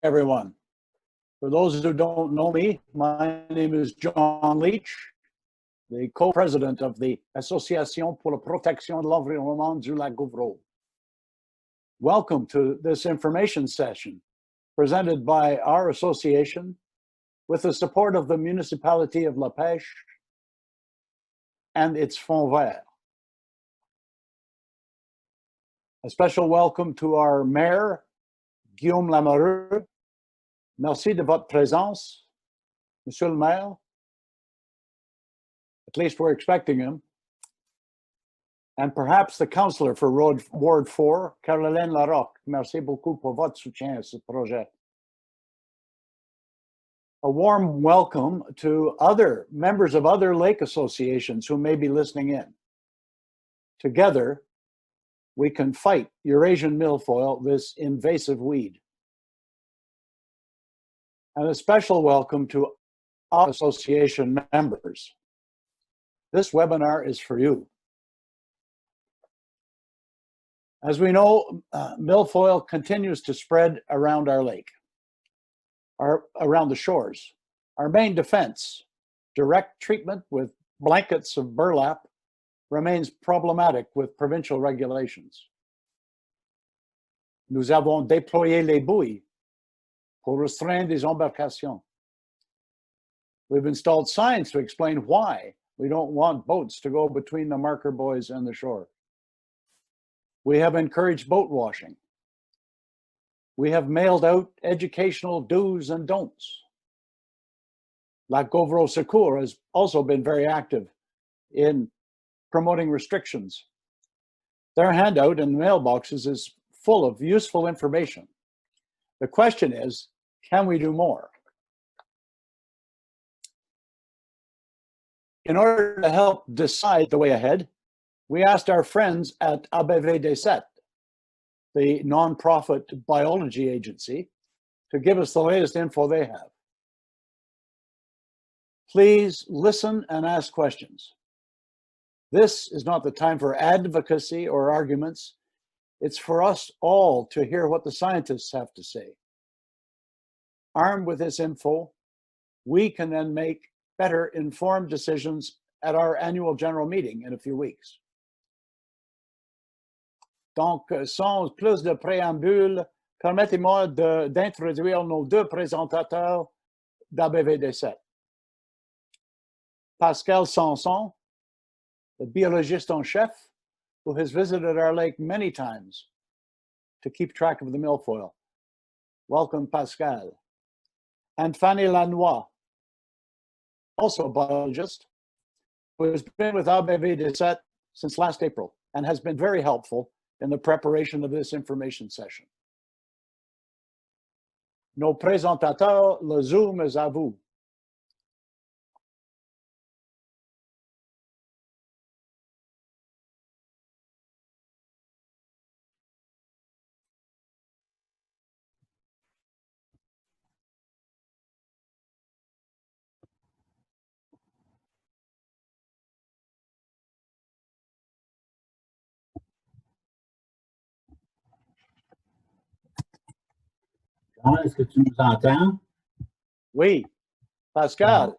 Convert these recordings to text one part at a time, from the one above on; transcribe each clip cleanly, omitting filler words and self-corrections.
Everyone. For those who don't know me, my name is John Leach, the co-president of the Association pour la protection de l'environnement du Lac Gauvreau. Welcome to this information session presented by our association with the support of the municipality of La Pêche and its Fonds Vert. A special welcome to our mayor, Guillaume Lamoureux. Merci de votre présence, Monsieur le Maire. At least we're expecting him. And perhaps the councillor for Ward 4, Caroline Larocque. Merci beaucoup pour votre soutien à ce projet. A warm welcome to other members of other lake associations who may be listening in. Together, we can fight Eurasian milfoil, this invasive weed. And a special welcome to our association members. This webinar is for you. As we know, milfoil continues to spread around our lake, around the shores. Our main defense, direct treatment with blankets of burlap, remains problematic with provincial regulations. Nous avons déployé les buoys pour restreindre les embarcations. We've installed signs to explain why we don't want boats to go between the marker buoys and the shore. We have encouraged boat washing. We have mailed out educational do's and don'ts. Lac Gauvreau Secours has also been very active in promoting restrictions. Their handout in mailboxes is full of useful information. The question is, can we do more? In order to help decide the way ahead, we asked our friends at ABV Deset, the nonprofit biology agency, to give us the latest info they have. Please listen and ask questions. This is not the time for advocacy or arguments. It's for us all to hear what the scientists have to say. Armed with this info, we can then make better informed decisions at our annual general meeting in a few weeks. Donc, sans plus de préambule, permettez-moi d'introduire nos deux présentateurs d'ABV-17. Pascal Sanson, the biologist en chef, who has visited our lake many times to keep track of the milfoil. Welcome, Pascal. And Fanny Lanois, also a biologist, who has been with ABV-17 since last April and has been very helpful in the preparation of this information session. Nos présentateurs, le Zoom est à vous. Est-ce que tu nous entends? Oui, Pascal.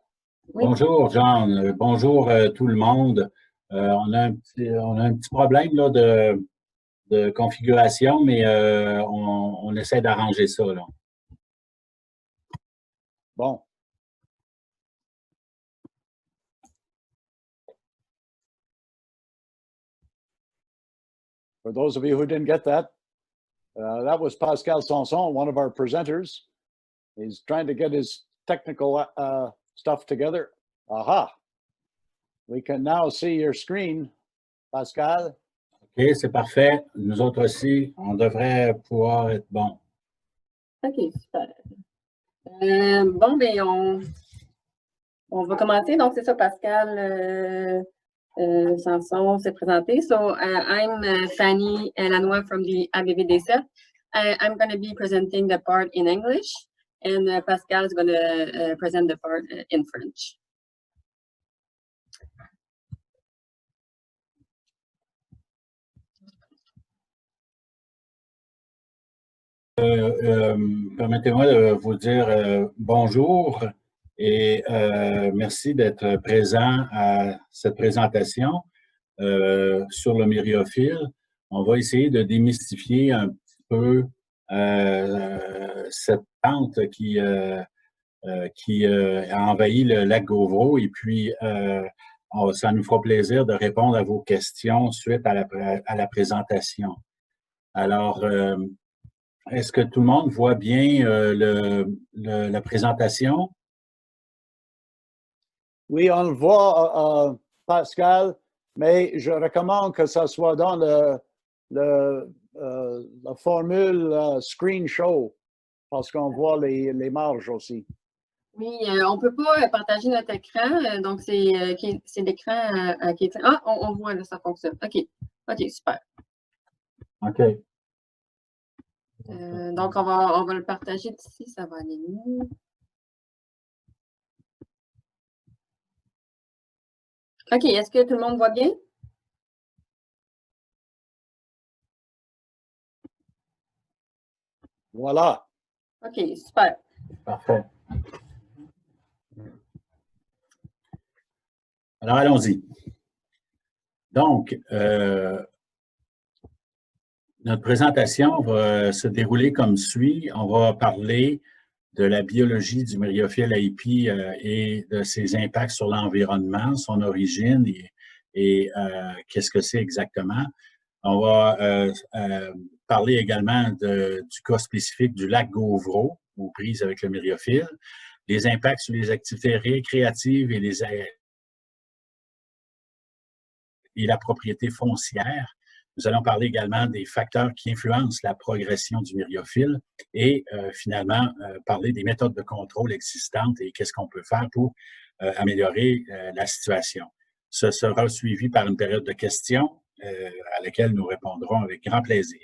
Bonjour, John. Bonjour tout le monde. On a un petit problème là, de configuration, mais on essaie d'arranger ça. Là. Bon. For those of you who didn't get that was Pascal Sanson, one of our presenters. He's trying to get his technical stuff together. Aha! We can now see your screen, Pascal. OK, c'est parfait. Nous autres aussi, on devrait pouvoir être bon. OK, super. Bon, bien, on va commencer. Donc, c'est ça, Pascal Sanson s'est présenté. So, I'm Fanny Lanois from the ABV-17. I'm going to be presenting the part in English, and Pascal is going to present the part in French. Permettez-moi de vous dire bonjour et merci d'être présent à cette présentation sur le myriophylle. On va essayer de démystifier un petit peu cette plante qui a envahi le lac Gauvreau et puis ça nous fera plaisir de répondre à vos questions suite à la présentation. Alors, est-ce que tout le monde voit bien la présentation? Oui, on le voit, Pascal, mais je recommande que ça soit dans la formule screen show, parce qu'on voit les marges aussi. Oui, on ne peut pas partager notre écran, donc c'est l'écran qui est... Ah, on voit, là, ça fonctionne. OK, super. OK. Donc, on va le partager d'ici, ça va aller mieux. OK, est-ce que tout le monde voit bien? Voilà. OK, super. Parfait. Alors, allons-y. Donc, notre présentation va se dérouler comme suit. On va parler de la biologie du myriophylle haipi et de ses impacts sur l'environnement, son origine et qu'est-ce que c'est exactement. On va parler également du cas spécifique du lac Gauvreau, aux prises avec le myriophylle, les impacts sur les activités récréatives et la propriété foncière. Nous allons parler également des facteurs qui influencent la progression du myriophylle et finalement parler des méthodes de contrôle existantes et qu'est-ce qu'on peut faire pour améliorer la situation. Ce sera suivi par une période de questions à laquelle nous répondrons avec grand plaisir.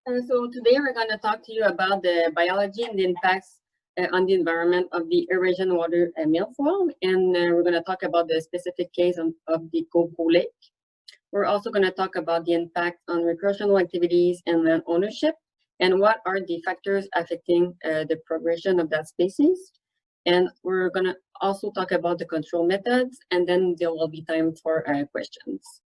So today we're going to talk to you about the biology and the impacts on the environment of the Eurasian water milfoil, and we're going to talk about the specific case of the Gauvreau Lake. We're also going to talk about the impact on recreational activities and land ownership, and what are the factors affecting the progression of that species. And we're going to also talk about the control methods, and then there will be time for questions.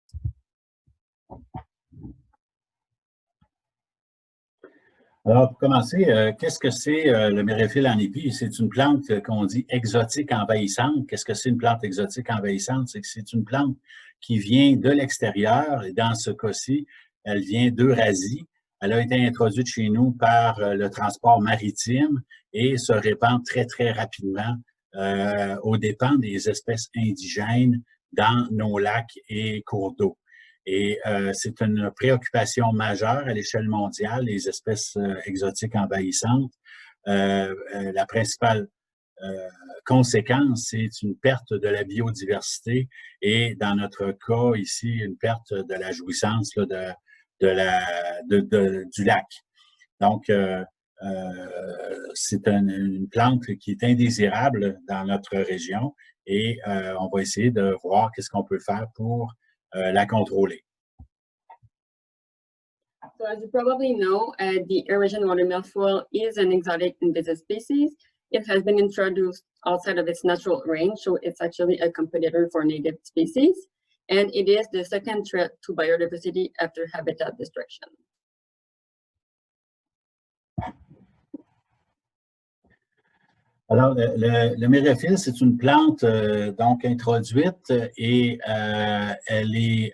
Alors, pour commencer, qu'est-ce que c'est le myriophylle en épi? C'est une plante qu'on dit exotique envahissante. Qu'est-ce que c'est une plante exotique envahissante? C'est que c'est une plante qui vient de l'extérieur, et dans ce cas-ci, elle vient d'Eurasie. Elle a été introduite chez nous par le transport maritime et se répand très, très rapidement aux dépens des espèces indigènes dans nos lacs et cours d'eau. Et c'est une préoccupation majeure à l'échelle mondiale, les espèces exotiques envahissantes. La principale conséquence, c'est une perte de la biodiversité et, dans notre cas ici, une perte de la jouissance là, du lac. Donc, c'est une plante qui est indésirable dans notre région et on va essayer de voir qu'est-ce qu'on peut faire pour la contrôler. So as you probably know, the Eurasian water milfoil is an exotic invasive species. It has been introduced outside of its natural range, so it's actually a competitor for native species. And it is the second threat to biodiversity after habitat destruction. Alors, le myriophylle, c'est une plante donc introduite et elle est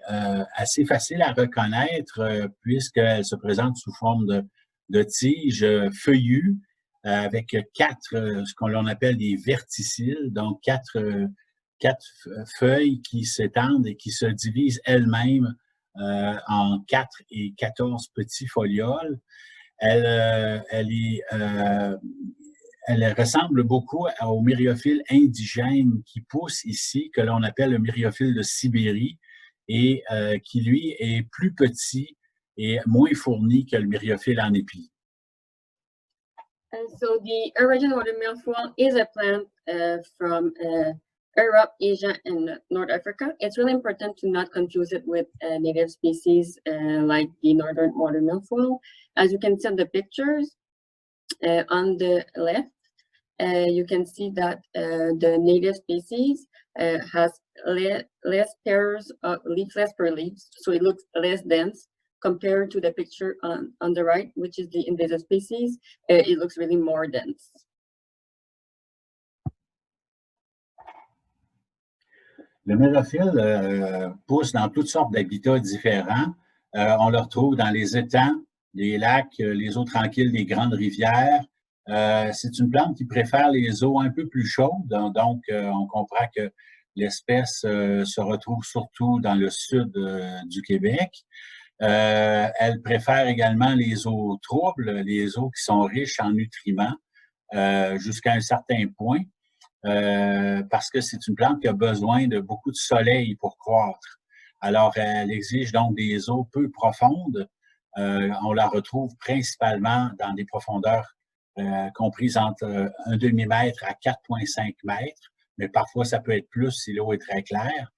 assez facile à reconnaître puisqu'elle se présente sous forme de tiges feuillues avec ce qu'on appelle des verticilles, donc quatre feuilles qui s'étendent et qui se divisent elles-mêmes en 4 et 14 petits folioles. Elle ressemble beaucoup au myriophylle indigène qui pousse ici, que l'on appelle le myriophylle de Sibérie, et qui, lui, est plus petit et moins fourni que le myriophylle en épi. And so the Eurasian water milfoil is a plant from Europe, Asia, and North Africa. It's really important to not confuse it with native species like the northern water milfoil. As you can see in the pictures on the left, you can see that the native species has less pairs of leaflets per leaf, so it looks less dense compared to the picture on the right, which is the invasive species. It looks really more dense. Le mérophile pousse dans toutes sortes d'habitats différents. On le retrouve dans les étangs, les lacs, les eaux tranquilles des grandes rivières. C'est une plante qui préfère les eaux un peu plus chaudes, donc on comprend que l'espèce se retrouve surtout dans le sud du Québec. Elle préfère également les eaux troubles, les eaux qui sont riches en nutriments jusqu'à un certain point. Parce que c'est une plante qui a besoin de beaucoup de soleil pour croître. Alors, elle exige donc des eaux peu profondes. On la retrouve principalement dans des profondeurs comprises entre un demi-mètre à 4,5 mètres, mais parfois ça peut être plus si l'eau est très claire.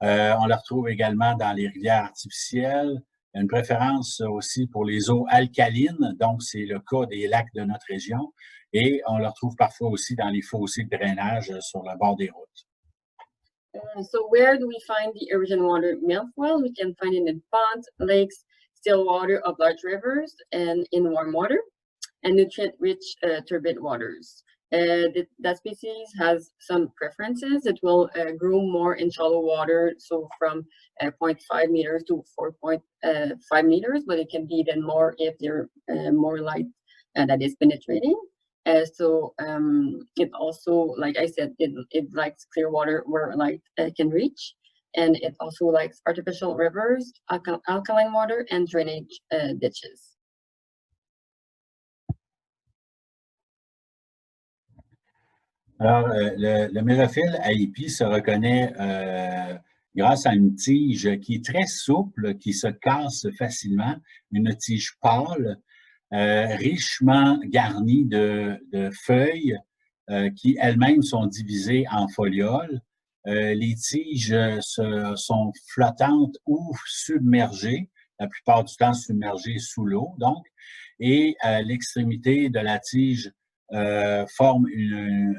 On la retrouve également dans les rivières artificielles. Il y a une préférence aussi pour les eaux alcalines, donc c'est le cas des lacs de notre région. Et on le retrouve parfois aussi dans les fossés de drainage sur le bord des routes. So where do we find the Eurasian water milfoil? We can find it in ponds, lakes, still water of large rivers, and in warm water, and nutrient-rich turbid waters. That species has some preferences. It will grow more in shallow water, so from 0.5 meters to 4.5 meters, but it can be even more if they're more light that is penetrating. It also, like I said, it likes clear water where light can reach, and it also likes artificial rivers, alkaline water, and drainage ditches. Alors, le mérophile à épi se reconnaît grâce à une tige qui est très souple, qui se casse facilement, une tige pâle, richement garnie de feuilles qui elles-mêmes sont divisées en folioles. Les tiges sont flottantes ou submergées, la plupart du temps submergées sous l'eau, donc, et à l'extrémité de la tige forme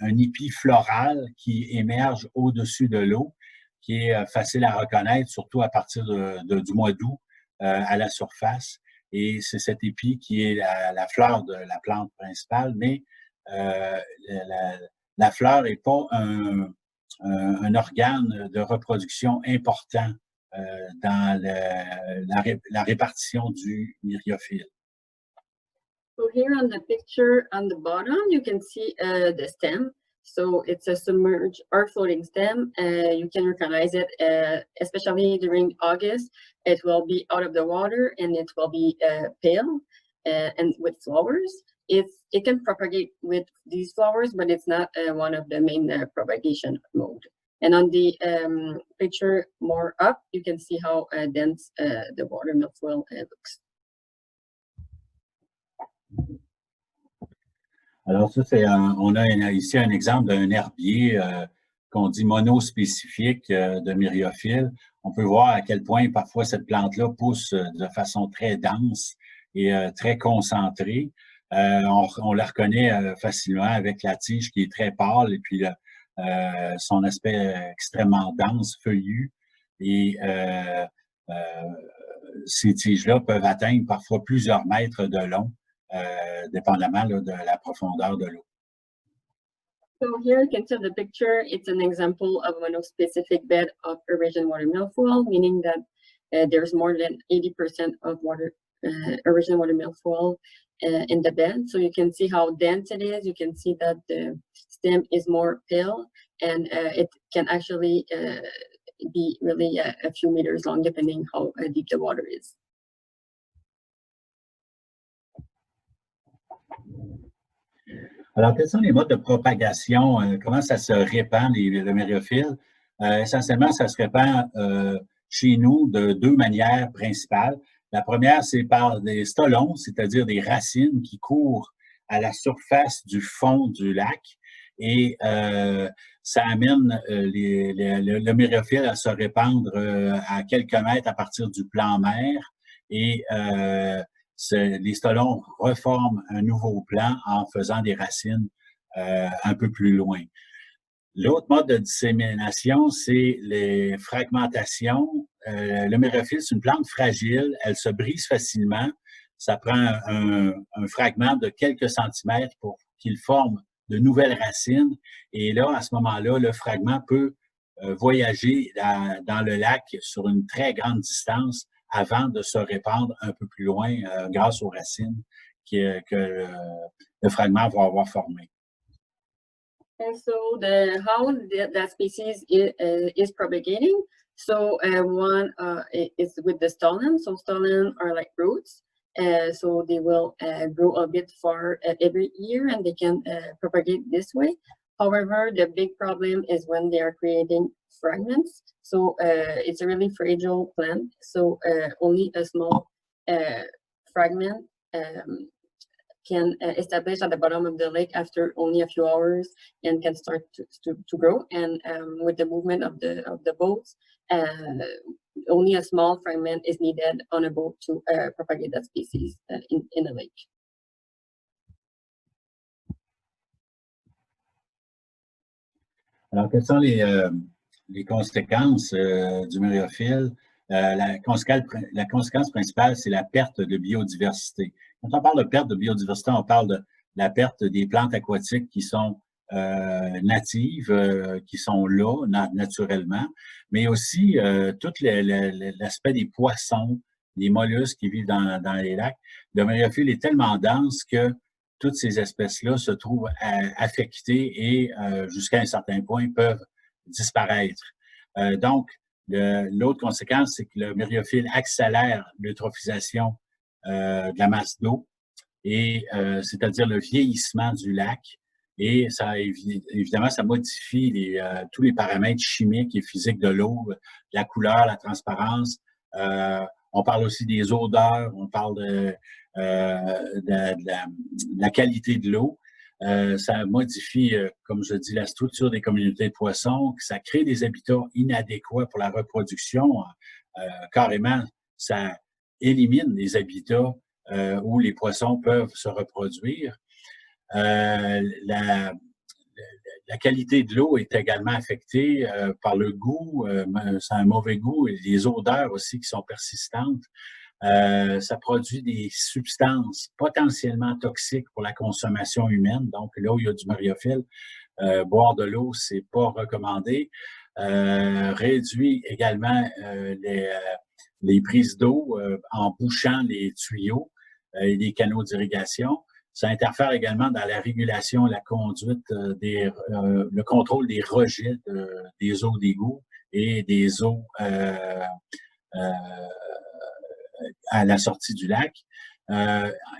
un épi floral qui émerge au-dessus de l'eau, qui est facile à reconnaître, surtout à partir du mois d'août à la surface. Et c'est cet épi qui est la fleur de la plante principale, mais la fleur n'est pas un organe de reproduction important dans la répartition du myriophile. So here on the picture on the bottom, you can see the stem. So it's a submerged or floating stem. You can recognize it, especially during August. It will be out of the water and it will be pale and with flowers. It can propagate with these flowers, but it's not one of the main propagation mode. And on the picture more up, you can see how dense the water milfoil looks. Alors, ça, on a ici un exemple d'un herbier qu'on dit monospécifique de myriophile. On peut voir à quel point parfois cette plante-là pousse de façon très dense et très concentrée. On la reconnaît facilement avec la tige qui est très pâle et puis son aspect extrêmement dense, feuillu. Et ces tiges-là peuvent atteindre parfois plusieurs mètres de long. Dépendamment de la profondeur de l'eau. So here you can see the picture. It's an example of a monospecific bed of Eurasian water milfoil, meaning that there's more than 80% of Eurasian water milfoil in the bed. So you can see how dense it is. You can see that the stem is more pale, and it can actually be really a few meters long, depending how deep the water is. Alors, quels sont les modes de propagation? Comment ça se répand, le myriophile? Essentiellement, ça se répand chez nous de deux manières principales. La première, c'est par des stolons, c'est-à-dire des racines qui courent à la surface du fond du lac et ça amène le myriophylle à se répandre à quelques mètres à partir du plan mer et les stolons reforment un nouveau plan en faisant des racines un peu plus loin. L'autre mode de dissémination, c'est les fragmentations. Le myriophylle, c'est une plante fragile, elle se brise facilement. Ça prend un fragment de quelques centimètres pour qu'il forme de nouvelles racines. Et là, à ce moment-là, le fragment peut voyager dans le lac sur une très grande distance avant de se répandre un peu plus loin grâce aux racines que le fragment va avoir formées. And so how that species is propagating. So one is with the stolon. So stolon are like roots. So they will grow a bit far every year and they can propagate this way. However, the big problem is when they are creating fragments. So it's a really fragile plant. So only a small fragment can establish at the bottom of the lake after only a few hours and can start to grow. And with the movement of the boats, only a small fragment is needed on a boat to propagate that species in the lake. Alors, quelles sont les conséquences du myriophylle? La conséquence principale, c'est la perte de biodiversité. Quand on parle de perte de biodiversité, on parle de la perte des plantes aquatiques qui sont natives, qui sont là naturellement, mais aussi tout l'aspect des poissons, des mollusques qui vivent dans les lacs. Le myriophylle est tellement dense que toutes ces espèces-là se trouvent affectées et jusqu'à un certain point peuvent disparaître. Donc, l'autre conséquence, c'est que le myriophylle accélère l'eutrophisation de la masse d'eau, et c'est-à-dire le vieillissement du lac. Et ça, évidemment, ça modifie tous les paramètres chimiques et physiques de l'eau, la couleur, la transparence. On parle aussi des odeurs, on parle de la qualité de l'eau. Ça modifie, comme je dis, la structure des communautés de poissons, ça crée des habitats inadéquats pour la reproduction. Carrément, ça élimine les habitats où les poissons peuvent se reproduire. La qualité de l'eau est également affectée par le goût, c'est un mauvais goût, et les odeurs aussi qui sont persistantes. Ça produit des substances potentiellement toxiques pour la consommation humaine. Donc, là où il y a du myriophylle, boire de l'eau, c'est pas recommandé. Réduit également les prises d'eau en bouchant les tuyaux et les canaux d'irrigation. Ça interfère également dans la régulation, la conduite, le contrôle des rejets des eaux d'égout et des eaux à la sortie du lac.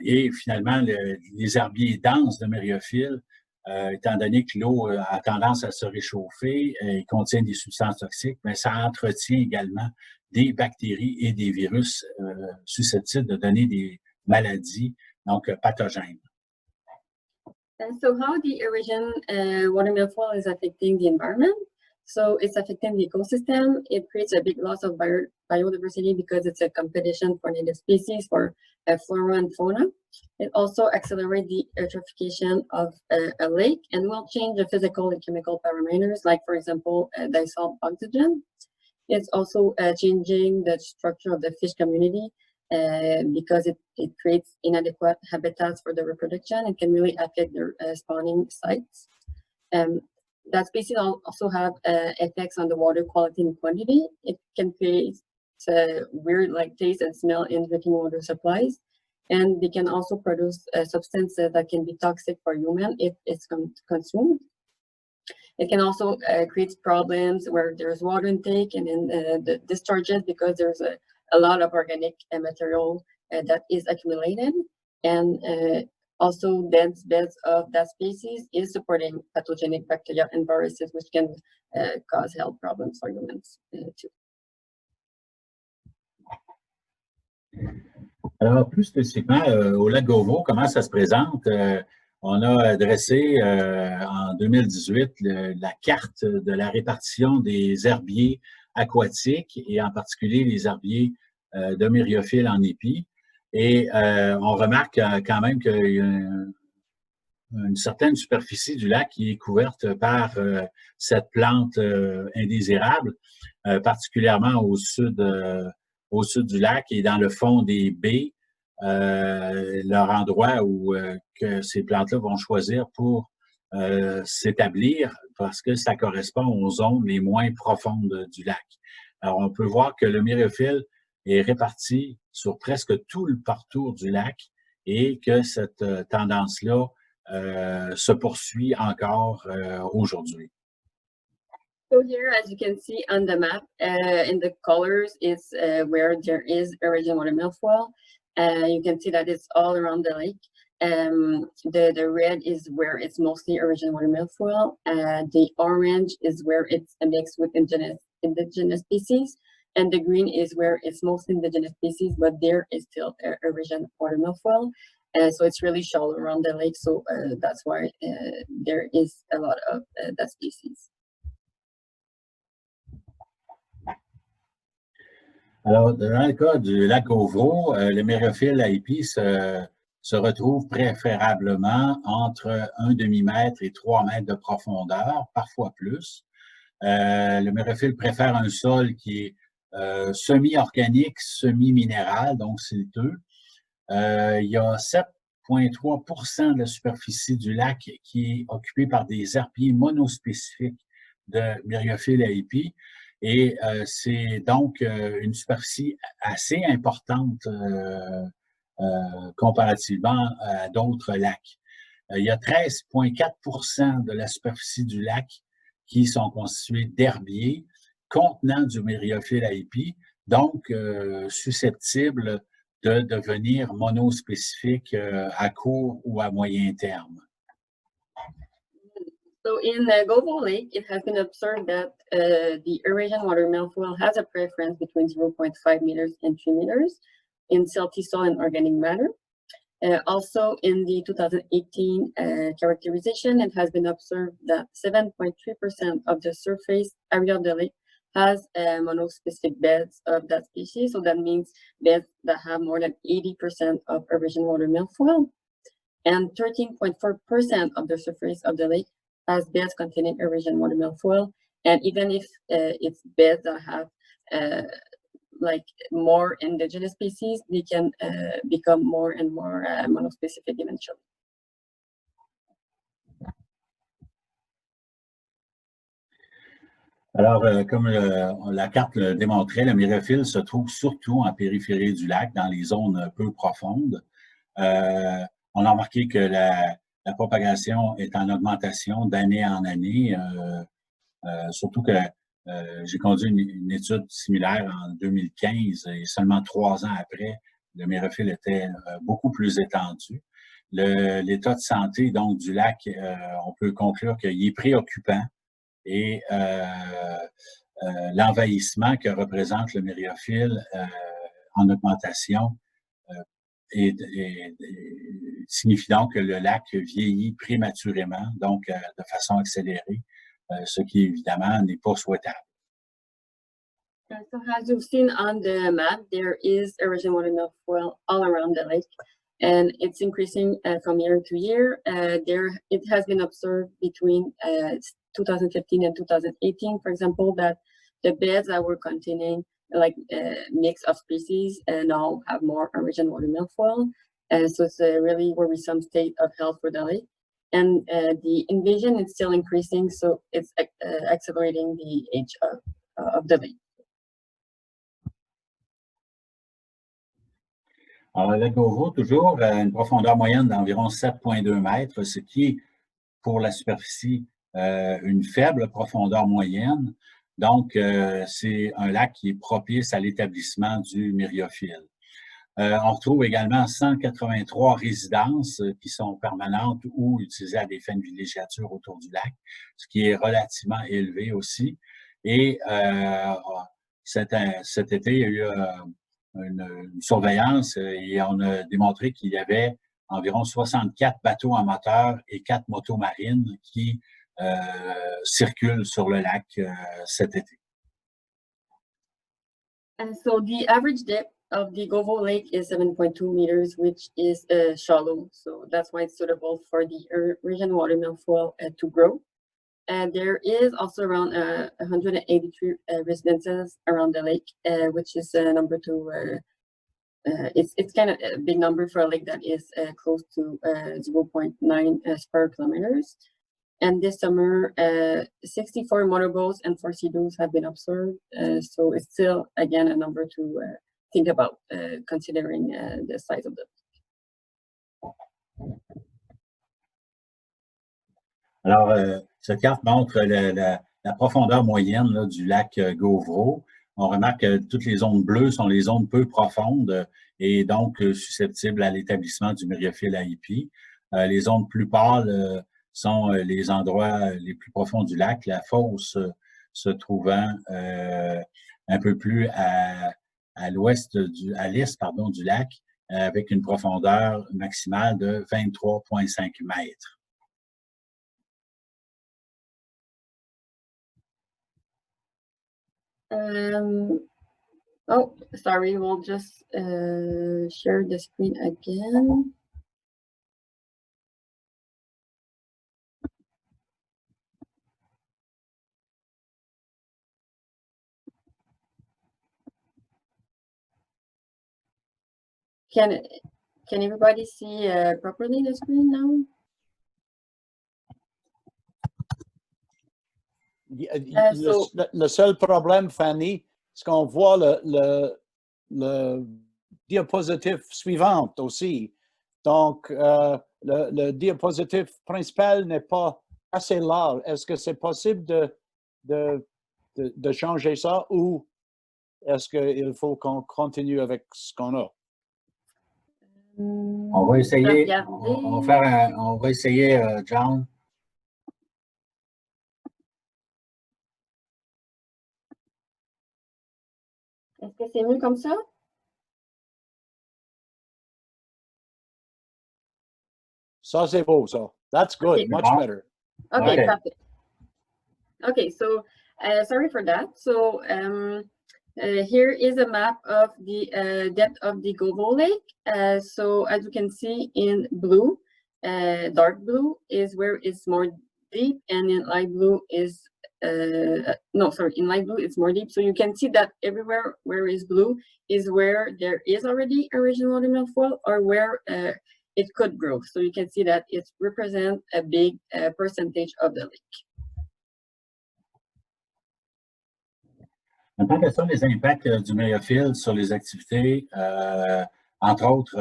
Et finalement, les herbiers denses de myriophylle, étant donné que l'eau a tendance à se réchauffer et contient des substances toxiques, mais ça entretient également des bactéries et des virus susceptibles de donner des maladies, donc pathogènes. And so how the erosion water milfoil is affecting the environment? So it's affecting the ecosystem. It creates a big loss of biodiversity because it's a competition for native species, for flora and fauna. It also accelerates the eutrophication of a lake and will change the physical and chemical parameters, like, for example, dissolved oxygen. It's also changing the structure of the fish community because it creates inadequate habitats for the reproduction. It can really affect their spawning sites. That species also have effects on the water quality and quantity. It can create weird like taste and smell in drinking water supplies. And they can also produce substances that can be toxic for humans if it's consumed. It can also create problems where there's water intake and then the discharges because there's a lot of organic material that is accumulated. And also dense beds of that species is supporting pathogenic bacteria and viruses, which can cause health problems for humans too. Alors, plus spécifiquement, au lac Gauveau, comment ça se présente? On a dressé en 2018 la carte de la répartition des herbiers aquatiques et en particulier les herbiers de myriophiles en épi. Et on remarque quand même qu'il y a une certaine superficie du lac qui est couverte par cette plante indésirable, particulièrement au sud du lac et dans le fond des baies, leur endroit où que ces plantes-là vont choisir pour s'établir parce que ça correspond aux zones les moins profondes du lac. Alors, on peut voir que le myriophylle est réparti sur presque tout le parcours du lac et que cette tendance-là se poursuit encore aujourd'hui. So here, as you can see on the map, in the colors is where there is Eurasian water milfoil. You can see that it's all around the lake. The red is where it's mostly Eurasian water milfoil. The orange is where it's a mix with indigenous species. And the green is where it's mostly indigenous species, but there is still Eurasian water milfoil. So it's really shallow around the lake, so that's why there is a lot of that species. Alors, dans le cas du lac Ovreau, le myriophylle à épi se retrouve préférablement entre 1 demi-mètre et 3 mètres de profondeur, parfois plus. Le myriophylle préfère un sol qui est semi-organique, semi-minéral, donc silteux. Il y a 7,3% de la superficie du lac qui est occupée par des herbiers monospécifiques de myriophylle à épi. Et c'est donc une superficie assez importante comparativement à d'autres lacs. Il y a 13,4% de la superficie du lac qui sont constitués d'herbiers contenant du myriophylle à épi, donc susceptibles de devenir monospécifiques à court ou à moyen terme. So in Gobo Lake, it has been observed that the Eurasian water milfoil has a preference between 0.5 meters and 3 meters in silty soil and organic matter. Also in the 2018 characterization, it has been observed that 7.3% of the surface area of the lake has monospecific beds of that species. So that means beds that have more than 80% of Eurasian water milfoil. And 13.4% of the surface of the lake has beds containing Eurasian water milfoil. And even if it's beds that have like more indigenous species, they can become more and more monospecific eventually. Alors, comme la carte le démontrait, le myriophylle se trouve surtout en périphérie du lac, dans les zones peu profondes. On a remarqué que la propagation est en augmentation d'année en année, surtout que j'ai conduit une étude similaire en 2015 et seulement 3 ans après, le myriophylle était beaucoup plus étendu. L'état de santé donc du lac, on peut conclure qu'il est préoccupant et l'envahissement que représente le myriophylle en augmentation signifie donc que le lac vieillit prématurément, donc de façon accélérée, ce qui évidemment n'est pas souhaitable. So as you've seen on the map, there is Eurasian water milfoil all around the lake, and it's increasing from year to year. It has been observed between 2015 and 2018, for example, that the beds that were containing like a mix of species now have more Eurasian water milfoil. So it's a really worrisome state of health for the lake. And the invasion is still increasing, so it's accelerating the age of the lake. Alors, le lac Ovreau, toujours à une profondeur moyenne d'environ 7,2 mètres, ce qui est pour la superficie une faible profondeur moyenne. Donc, c'est un lac qui est propice à l'établissement du myriophylle. On retrouve également 183 résidences qui sont permanentes ou utilisées à des fins de villégiature autour du lac, ce qui est relativement élevé aussi. Et cet été, il y a eu une surveillance et on a démontré qu'il y avait environ 64 bateaux à moteur et 4 motos marines qui circulent sur le lac cet été. And so the average depth of the Govo Lake is 7.2 meters, which is shallow. So that's why it's suitable for the Eurasian water milfoil to grow. And there is also around 183 residences around the lake, which is number two. It's kind of a big number for a lake that is close to 0.9 square kilometers. And this summer, 64 motorboats and 4 sea-doos have been observed. So it's still, again, a number to think about, considering the size of the lake. Alors, cette carte montre la profondeur moyenne là, du lac Gauvreau. On remarque que toutes les zones bleues sont les zones peu profondes et donc susceptibles à l'établissement du myriaphile AIP. Les zones plus pâles sont les endroits les plus profonds du lac, la fosse se trouvant un peu plus à l'est du lac, avec une profondeur maximale de 23,5 mètres. Oh, sorry, we'll just share the screen again. Can everybody see properly the screen now? Le seul problème, Fanny, c'est qu'on voit le diapositive suivant aussi. Donc, le diapositive principal n'est pas assez large. Est-ce que c'est possible de changer ça ou est-ce qu'il faut qu'on continue avec ce qu'on a? On va essayer, on va essayer, John. Est-ce que c'est mieux comme ça? Ça, c'est beau, ça. That's good, Okay. much better. Okay, Okay. perfect. Okay, so sorry for that. So here is a map of the depth of the Govo Lake. So as you can see in blue, dark blue is where it's more deep, and in light blue is in light blue it's more deep. So you can see that everywhere where is blue is where there is already Eurasian water milfoil or where it could grow. So you can see that it represents a big percentage of the lake. En tant que ça, les impacts du myriaphile sur les activités, entre autres,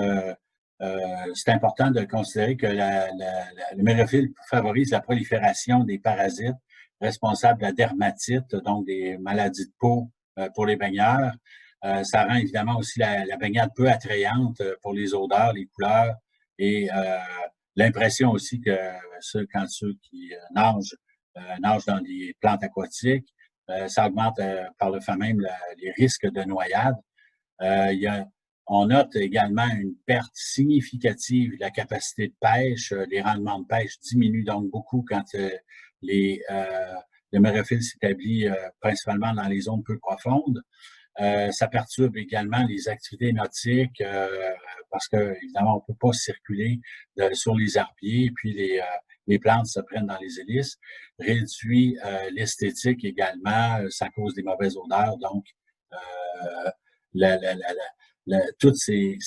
c'est important de considérer que le myriaphile favorise la prolifération des parasites responsables de la dermatite, donc des maladies de peau pour les baigneurs. Ça rend évidemment aussi la baignade peu attrayante pour les odeurs, les couleurs et l'impression aussi que quand ceux qui nagent dans les plantes aquatiques, ça augmente par le fait même les risques de noyade. On note également une perte significative de la capacité de pêche. Les rendements de pêche diminuent donc beaucoup quand le myriaphile s'établit principalement dans les zones peu profondes. Ça perturbe également les activités nautiques parce que, évidemment, on ne peut pas circuler sur les herbiers et puis les plantes se prennent dans les hélices. Réduit l'esthétique également, ça cause des mauvaises odeurs. Donc, toutes ces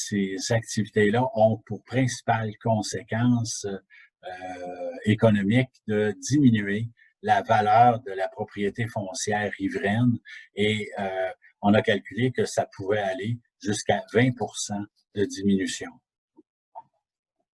activités-là ont pour principale conséquence économique de diminuer la valeur de la propriété foncière riveraine et on a calculé que ça pouvait aller jusqu'à 20% de diminution.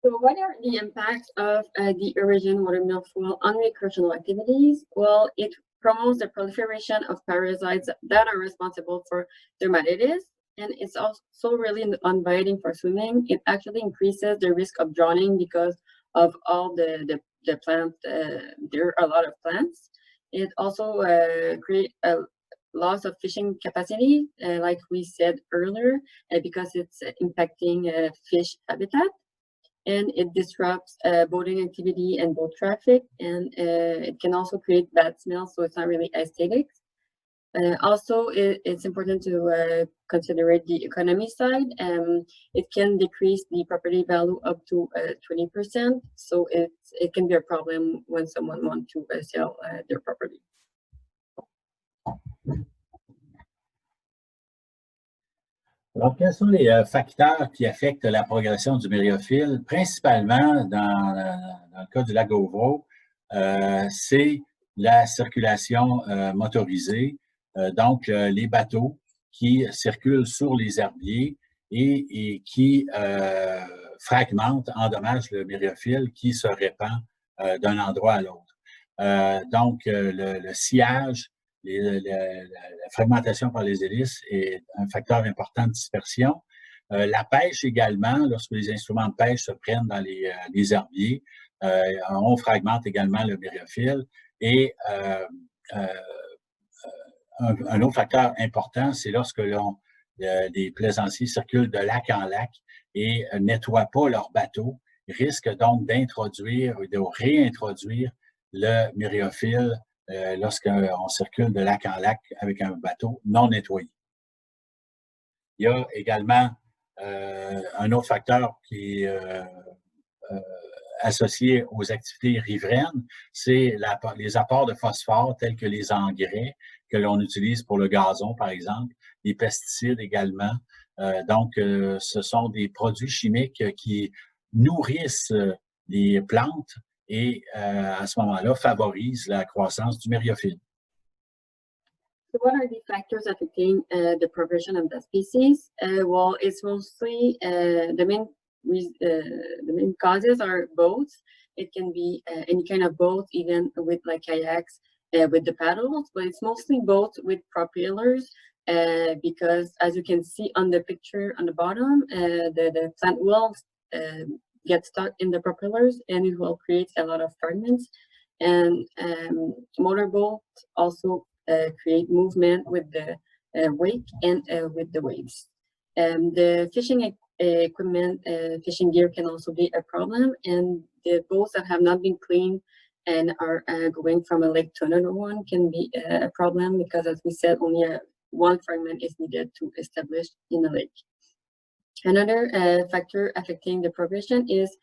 So what are the impacts of the Eurasian water milfoil on recreational activities? Well, it promotes the proliferation of parasites that are responsible for dermatitis, and it's also really inviting for swimming. It actually increases the risk of drowning because of all the plants. There are a lot of plants. It also creates a loss of fishing capacity, like we said earlier, because it's impacting fish habitat. and it disrupts boating activity and boat traffic, and it can also create bad smells, so it's not really aesthetic. Also, it's important to consider the economy side. It can decrease the property value up to 20%, so it can be a problem when someone wants to sell their property. Alors, quels sont les facteurs qui affectent la progression du myriaphile? Principalement, dans le cas du lac Gauvreau, c'est la circulation motorisée, donc les bateaux qui circulent sur les herbiers et qui fragmentent, endommagent le myriaphile qui se répand d'un endroit à l'autre. Donc, le sillage, la fragmentation par les hélices est un facteur important de dispersion. La pêche également, lorsque les instruments de pêche se prennent dans les herbiers, on fragmente également le myriaphile. Et un autre facteur important, c'est lorsque les plaisanciers circulent de lac en lac et nettoient pas leur bateau, risquent donc d'introduire ou de réintroduire le myriaphile lorsqu'on circule de lac en lac avec un bateau non nettoyé. Il y a également un autre facteur qui est associé aux activités riveraines, c'est les apports de phosphore tels que les engrais que l'on utilise pour le gazon, par exemple, les pesticides également. Donc, ce sont des produits chimiques qui nourrissent les plantes et à ce moment-là, favorise la croissance du myriaphile. So what are the factors affecting the progression of the species? Well, it's mostly the main causes are boats. It can be any kind of boat, even with like kayaks with the paddles, but it's mostly boats with propellers because as you can see on the picture on the bottom, the plant will get stuck in the propellers and it will create a lot of fragments. And motorboats also create movement with the wake and with the waves. The fishing equipment, fishing gear can also be a problem, and the boats that have not been cleaned and are going from a lake to another one can be a problem because, as we said, only one fragment is needed to establish in a lake. Another factor affecting the progression is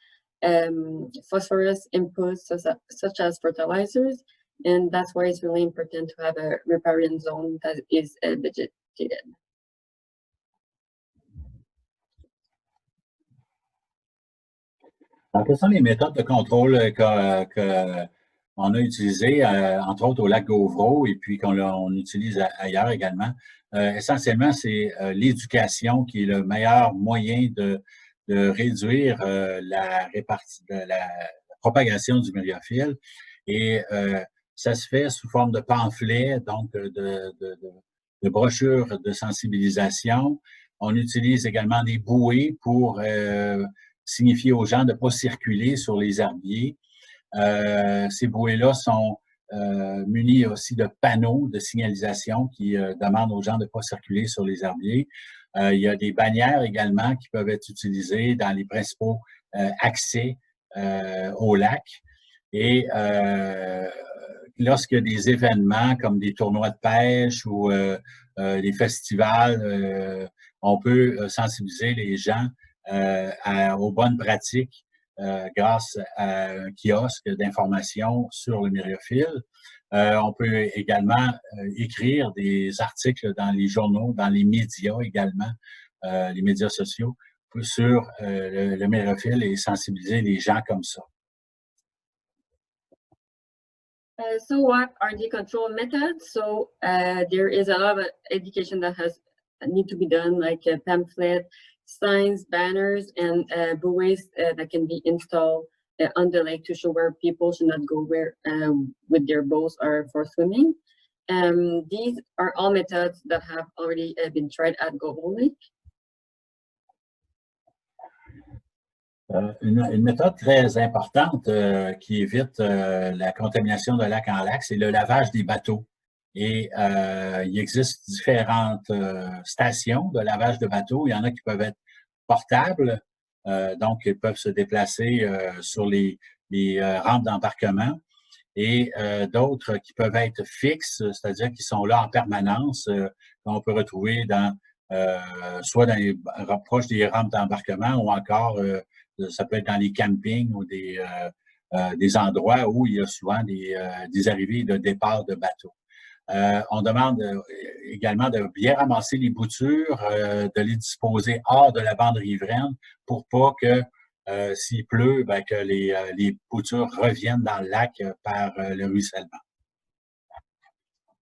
phosphorus inputs such as fertilizers, and that's why it's really important to have a riparian zone that is vegetated. Alors, quelles sont les méthodes de contrôle qu'on a utilisées, entre autres au lac Gauvreau, et puis qu'on utilise ailleurs également? Essentiellement, c'est l'éducation qui est le meilleur moyen de réduire la propagation du myriaphile. Et ça se fait sous forme de pamphlets, donc de brochures de sensibilisation. On utilise également des bouées pour signifier aux gens de ne pas circuler sur les herbiers. Ces bouées-là sont munies aussi de panneaux de signalisation qui demandent aux gens de ne pas circuler sur les herbiers. Il y a des bannières également qui peuvent être utilisées dans les principaux accès au lac. Et lorsqu'il y a des événements comme des tournois de pêche ou des festivals, on peut sensibiliser les gens aux bonnes pratiques grâce à un kiosque d'information sur le myriaphile. On peut également écrire des articles dans les journaux, dans les médias également, les médias sociaux, sur le myriaphile et sensibiliser les gens comme ça. So what are the control methods? So there is a lot of education that need to be done, like pamphlet, signs, banners, and buoys that can be installed on the lake to show where people should not go with their boats or for swimming. These are all methods that have already been tried at Gauvreau Lake. Une méthode très importante qui évite la contamination de lac en lac, c'est le lavage des bateaux. Et il existe différentes stations de lavage de bateaux. Il y en a qui peuvent être portables, Donc, ils peuvent se déplacer sur les rampes d'embarquement. Et d'autres qui peuvent être fixes, c'est-à-dire qui sont là en permanence, qu'on peut retrouver soit proches des rampes d'embarquement ou encore, ça peut être dans les campings ou des endroits où il y a souvent des arrivées de départ de bateaux. On demande également de bien ramasser les boutures, de les disposer hors de la bande riveraine pour pas que s'il pleut, ben, que les boutures reviennent dans le lac par le ruissellement.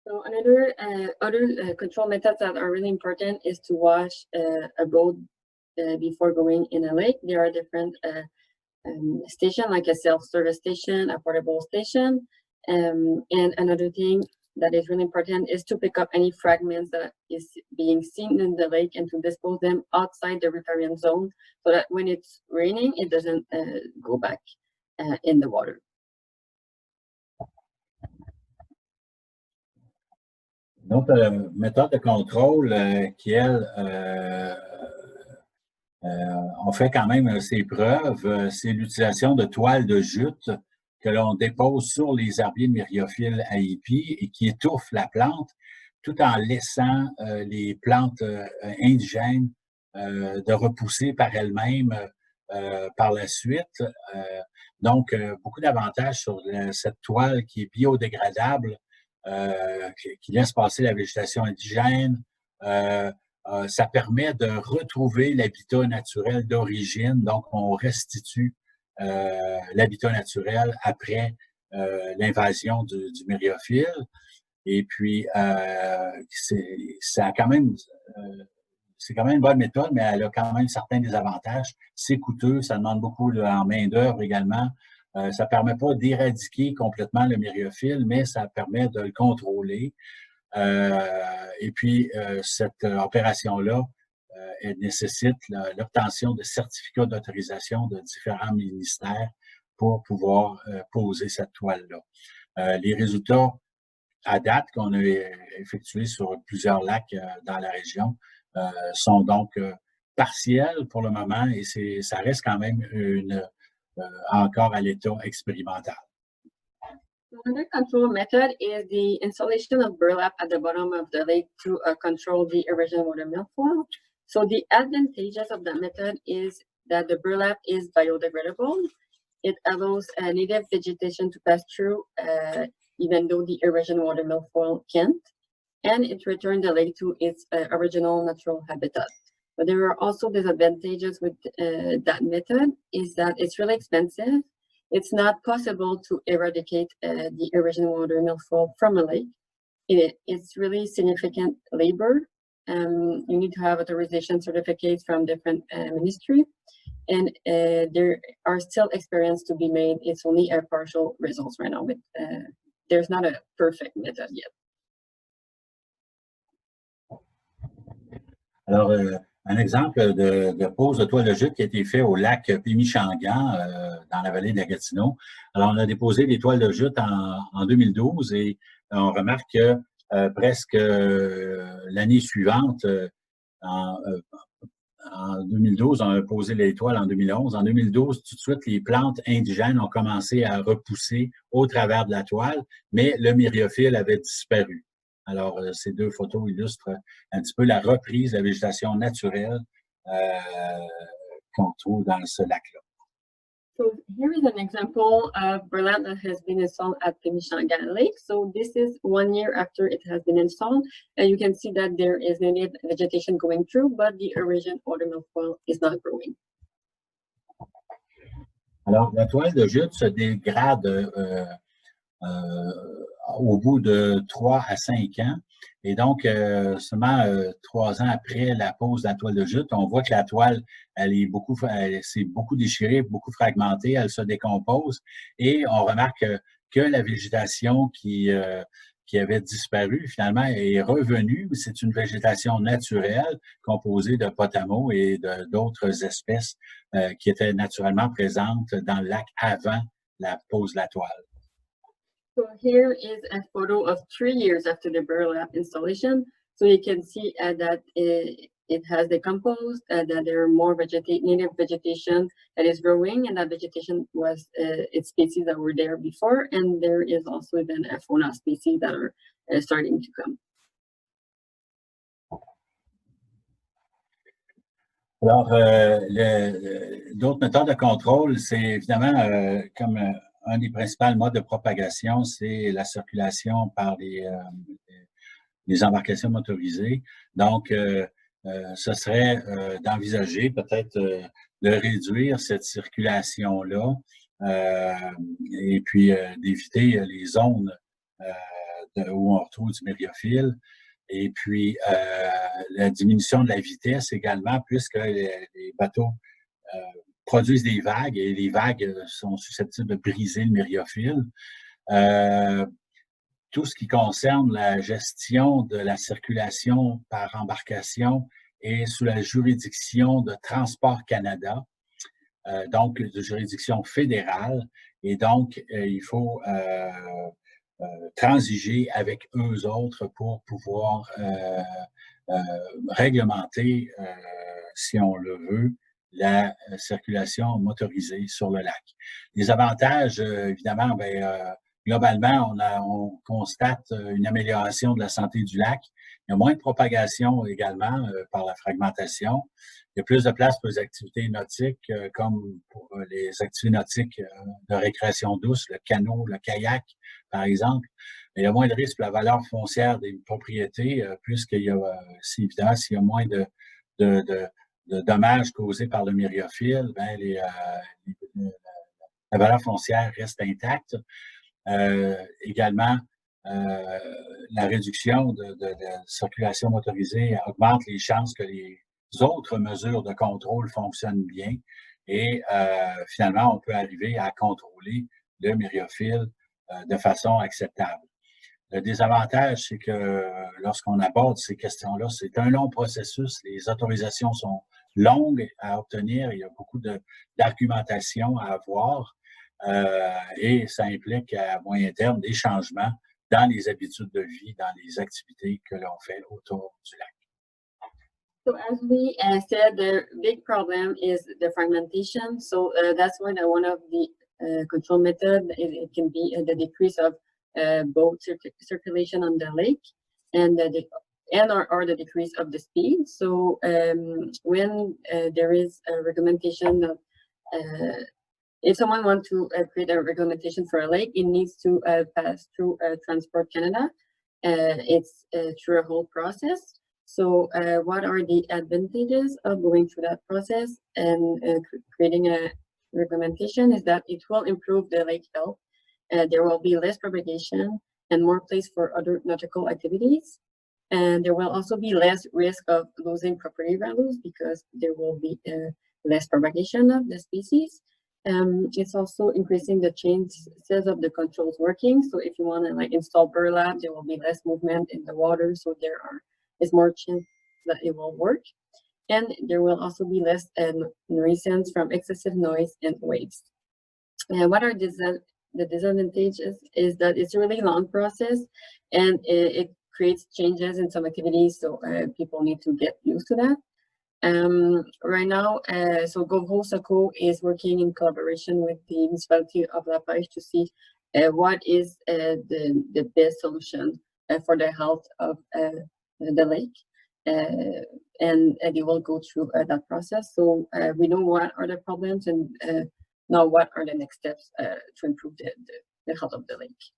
So another other control methods that are really important is to wash a boat before going in a lake. There are different stations, like a self-service station, a portable station, and another thing that is really important is to pick up any fragments that is being seen in the lake and to dispose them outside the riparian zone so that when it's raining, it doesn't go back in the water. Une autre méthode de contrôle qui, elle, on fait quand même ses preuves, c'est l'utilisation de toiles de jute que l'on dépose sur les herbiers de myriophylle à épi et qui étouffent la plante tout en laissant les plantes indigènes de repousser par elles-mêmes par la suite. Donc, beaucoup d'avantages sur cette toile qui est biodégradable, qui laisse passer la végétation indigène. Ça permet de retrouver l'habitat naturel d'origine. Donc, on restitue l'habitat naturel après l'invasion du myriophylle. Et puis, c'est quand même une bonne méthode, mais elle a quand même certains désavantages. C'est coûteux, ça demande beaucoup en main-d'œuvre également. Ça ne permet pas d'éradiquer complètement le myriophylle, mais ça permet de le contrôler. Et puis, cette opération-là, elle nécessite l'obtention de certificats d'autorisation de différents ministères pour pouvoir poser cette toile-là. Les résultats à date qu'on a effectués sur plusieurs lacs dans la région sont donc partiels pour le moment et ça reste quand même encore à l'état expérimental. Another control method is the installation of burlap at the bottom of the lake to control the erosion water milfoil. So the advantages of that method is that the burlap is biodegradable. It allows native vegetation to pass through, even though the erosion water milfoil can't, and it returns the lake to its original natural habitat. But there are also disadvantages with that method, is that it's really expensive. It's not possible to eradicate the erosion water milfoil from a lake. It's really significant labor. You need to have authorization certificates from different ministry, and there are still experiments to be made. It's only a partial results right now, but there's not a perfect method yet. Alors, un exemple de pose de toile de jute qui a été fait au lac Pimichangan, dans la vallée de la Gatineau. Alors, on a déposé des toiles de jute en 2012 et on remarque que presque l'année suivante, en 2012, on a posé les toiles en 2011. En 2012, tout de suite, les plantes indigènes ont commencé à repousser au travers de la toile, mais le myriophylle avait disparu. Alors, ces deux photos illustrent un petit peu la reprise de la végétation naturelle qu'on trouve dans ce lac-là. So here is an example of burlap that has been installed at Pimichangan Lake. So this is 1 year after it has been installed. And you can see that there is native vegetation going through, but the erosion water milfoil is not growing. Alors, la toile de jute se dégrade au bout de 3 à 5 ans. Et donc, seulement 3 ans après la pose de la toile de jute, on voit que la toile, elle s'est beaucoup déchirée, beaucoup fragmentée, elle se décompose et on remarque que la végétation qui avait disparu, finalement, est revenue. C'est une végétation naturelle composée de potamo et d'autres espèces qui étaient naturellement présentes dans le lac avant la pose de la toile. So here is a photo of 3 years after the burlap installation. So you can see that it has decomposed, that there are more native vegetation that is growing, and that vegetation was its species that were there before, and there is also then a fauna species that are starting to come. Alors, d'autres méthodes de contrôle, c'est évidemment comme un des principaux modes de propagation, c'est la circulation par les embarcations motorisées. Donc, ce serait d'envisager peut-être de réduire cette circulation-là et puis d'éviter les zones où on retrouve du myriophile. Et puis, la diminution de la vitesse également, puisque les bateaux produisent des vagues et les vagues sont susceptibles de briser le myriophile. Tout ce qui concerne la gestion de la circulation par embarcation est sous la juridiction de Transport Canada, donc de juridiction fédérale. Et donc, il faut transiger avec eux autres pour pouvoir réglementer, si on le veut, la circulation motorisée sur le lac. Les avantages, évidemment, globalement, on constate une amélioration de la santé du lac. Il y a moins de propagation également par la fragmentation. Il y a plus de place pour les activités nautiques, comme pour les activités nautiques de récréation douce, le canot, le kayak, par exemple. Mais il y a moins de risque pour la valeur foncière des propriétés, puisqu'il y a, évidemment, s'il y a moins de dommages causés par le myriophile, la valeur foncière reste intacte. Également, la réduction de circulation motorisée augmente les chances que les autres mesures de contrôle fonctionnent bien et finalement, on peut arriver à contrôler le myriophile de façon acceptable. Le désavantage, c'est que lorsqu'on aborde ces questions-là, c'est un long processus. Les autorisations sont longues à obtenir. Il y a beaucoup d'argumentation à avoir. Et ça implique à moyen terme des changements dans les habitudes de vie, dans les activités que l'on fait autour du lac. So as we said, the big problem is the fragmentation. So that's why one of the control methods, it can be the decrease of boat circulation on the lake and or the decrease of the speed. So when there is a recommendation of if someone wants to create a regulation for a lake, it needs to pass through Transport Canada. It's through a whole process. So what are the advantages of going through that process and creating a recommendation is that it will improve the lake health. There will be less propagation and more place for other nautical activities. And there will also be less risk of losing property values because there will be less propagation of the species. It's also increasing the chances of the controls working. So if you want to install burlap, there will be less movement in the water. So is more chance that it will work. And there will also be less nuisance from excessive noise and waves. What are the disadvantages is that it's a really long process and it creates changes in some activities. So people need to get used to that. Right now, so Gove Saco is working in collaboration with the municipality of La Pêche to see what is the best solution for the health of the lake. And they will go through that process. So we know what are the problems and now what are the next steps to improve the health of the lake.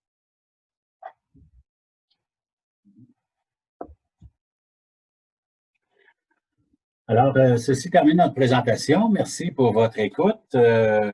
Alors, ceci termine notre présentation. Merci pour votre écoute.